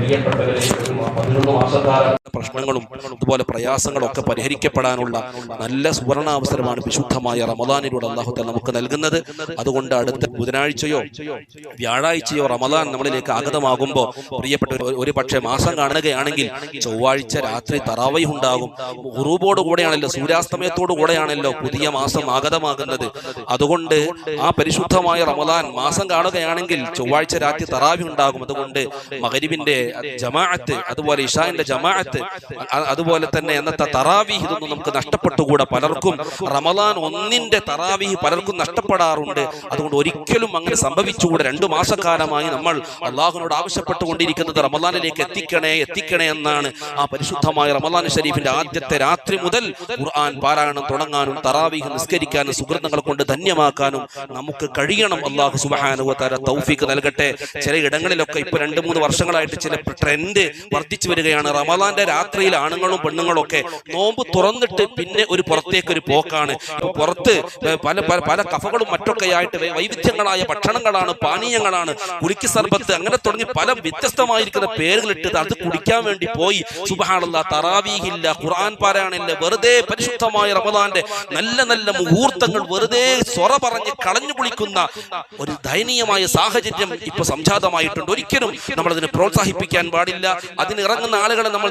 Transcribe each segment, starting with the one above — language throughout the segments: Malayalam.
പ്രിയപ്പെട്ടവരെ 11 മാസക്കാലം പ്രശ്നങ്ങളും അതുപോലെ പ്രയാസങ്ങളും ഒക്കെ പരിഹരിക്കപ്പെടാനുള്ള നല്ല സുവർണാവസരമാണ് വിശുദ്ധമായ റമദാനിലൂടെ അല്ലാഹു തആല നമുക്ക് നൽകുന്നത്. അതുകൊണ്ട് അടുത്ത ബുധനാഴ്ചയോ വ്യാഴാഴ്ചയോ റമദാൻ നമ്മളിലേക്ക് ആഗതമാകുമ്പോൾ പ്രിയപ്പെട്ട ഒരു പക്ഷേ മാസം കാണുകയാണെങ്കിൽ ചൊവ്വാഴ്ച രാത്രി തറാവീഹ് ഉണ്ടാകും. ഖുറൂബോട് കൂടെയാണല്ലോ, സൂര്യാസ്തമയത്തോടു കൂടെയാണല്ലോ പുതിയ മാസം ആഗതമാകുന്നത്. അതുകൊണ്ട് ആ പരിശുദ്ധമായ റമദാൻ മാസം കാണുകയാണെങ്കിൽ ചൊവ്വാഴ്ച രാത്രി തറാവീഹ് ഉണ്ടാകും. അതുകൊണ്ട് മഗ്രിബിന്റെ ജമാഅത്ത്, അതുപോലെ ഇശാഇന്റെ ജമാഅത്ത്, അതുപോലെ തന്നെ എന്നത്തെ തറാവീഹ് ഇതൊന്നും നമുക്ക് നഷ്ടപ്പെട്ടുകൂടാ. പലർക്കും റമദാൻ 1 തറാവീഹ് പലർക്കും നഷ്ടപ്പെടാറുണ്ട്. അതുകൊണ്ട് ഒരിക്കലും അങ്ങനെ സംഭവിച്ചുകൂടെ. 2 മാസക്കാലമായി നമ്മൾ അള്ളാഹുവിനോട് ആവശ്യപ്പെട്ടുകൊണ്ടിരിക്കുന്നത് റമദാനിലേക്ക് എത്തിക്കണേ എന്നാണ്. ആ പരിശുദ്ധമായ റമദാൻ ശരീഫിന്റെ ആദ്യത്തെ രാത്രി മുതൽ ഖുർആൻ പാരായണം തുടങ്ങാനും തറാവീഹ് നിസ്കരിക്കാനും സുഹൃത്തുക്കളെ കൊണ്ട് ധന്യമാക്കാനും നമുക്ക് കഴിയണം. അള്ളാഹു സുബ്ഹാനഹു വ തആല തൗഫീഖ് നൽകട്ടെ. ചില ഇടങ്ങളിലൊക്കെ ഇപ്പൊ 2-3 വർഷങ്ങളായിട്ട് ചില ട്രെൻഡ് വർദ്ധിച്ചു വരികയാണ്. റമദാന്റെ രാത്രിയിൽ ആണുങ്ങളും പെണ്ണുങ്ങളും ഒക്കെ നോമ്പ് തുറന്നിട്ട് പിന്നെ ഒരു പുറത്തേക്കൊരു പോക്കാണ്. ഇപ്പൊ പുറത്ത് പല കഫകളും മറ്റൊക്കെയായിട്ട് വൈവിധ്യങ്ങളായ ഭക്ഷണങ്ങളാണ്, പാനീയങ്ങളാണ്, കുടിക്ക് സർബത്ത്, അങ്ങനെ തുടങ്ങി പല വ്യത്യസ്തമായിരിക്കുന്ന പേരുകളിട്ട് അത് കുടിക്കാൻ വേണ്ടി പോയി. സുബ്ഹാനല്ലാഹ്, തറാവീഹില്ല, ഖുർആൻ പാരായണമില്ല, വെറുതെ പരിശുദ്ധമായ റമദാന്റെ നല്ല നല്ല മുഹൂർത്തങ്ങൾ വെറുതെ സ്വറ പറഞ്ഞ് കളഞ്ഞു കുളിക്കുന്ന ഒരു ദയനീയമായ സാഹചര്യം ഇപ്പൊ സംജാതമായിട്ടുണ്ട്. ഒരിക്കലും നമ്മളതിനെ പ്രോത്സാഹിപ്പിക്കാൻ പാടില്ല. അതിനിറങ്ങുന്ന ആളുകളെ നമ്മൾ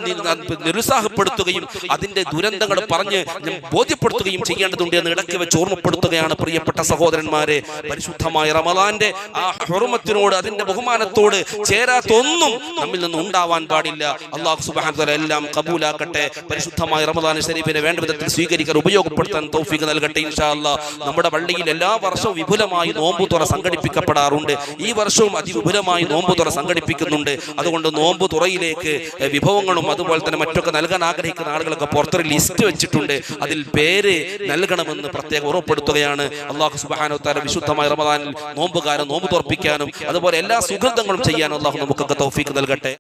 നിരുത്സാഹപ്പെടുത്തുകയും അതിന്റെ ദുരന്തങ്ങൾ പറഞ്ഞ് ബോധ്യപ്പെടുത്തുകയും ചെയ്യേണ്ടതുണ്ട് എന്ന് ഇടയ്ക്ക് വെച്ച് ഓർമ്മപ്പെടുത്തുകയാണ് പ്രിയപ്പെട്ട സഹോദരന്മാരെ. പരിശുദ്ധമായ റമദാന്റെ ആ ഹുർമത്തിനോട്, അതിന്റെ ബഹുമാനത്തോട് ചേരാത്തൊന്നും നമ്മിൽ നിന്ന് ഉണ്ടാവാൻ പാടില്ല. അല്ലാഹു സുബ്ഹാനഹു വ തആല എല്ലാം കബൂലാക്കട്ടെ. പരിശുദ്ധമായ റമദാൻ ശരീഫിനെ വേണ്ട വിധത്തിൽ സ്വീകരിക്കാൻ, ഉപയോഗപ്പെടുത്താൻ തൗഫീഖ് നൽകട്ടെ ഇൻഷാ അല്ലാഹ്. നമ്മുടെ പള്ളിയിൽ എല്ലാ വർഷവും വിപുലമായി നോമ്പ് തുറ സംഘടിപ്പിക്കപ്പെടാറുണ്ട്. ഈ വർഷവും അതിവിപുലമായി നോമ്പ് തുറ സംഘടിപ്പിക്കുന്നുണ്ട്. അതുകൊണ്ട് നോമ്പ് തുറയിലേക്ക് വിഭവങ്ങളും അതുപോലെ തന്നെ മറ്റൊക്കെ നൽകാൻ ആഗ്രഹിക്കുന്ന ആളുകളൊക്കെ പുറത്തൊരു ലിസ്റ്റ് വെച്ചിട്ടുണ്ട്. അതിൽ പേര് നൽകണമെന്ന് പ്രത്യേകം ഉറപ്പെടുത്തുകയാണ്. അല്ലാഹു സുബ്ഹാനഹു വ തആല വിശുദ്ധമായ റമദാനിൽ നോമ്പുകാരൻ നോമ്പ് തുറപ്പിക്കാനും അതുപോലെ എല്ലാ സുഗന്ധങ്ങളും ചെയ്യാനും അല്ലാഹു നമുക്കൊക്കെ തൗഫീഖ് നൽകട്ടെ.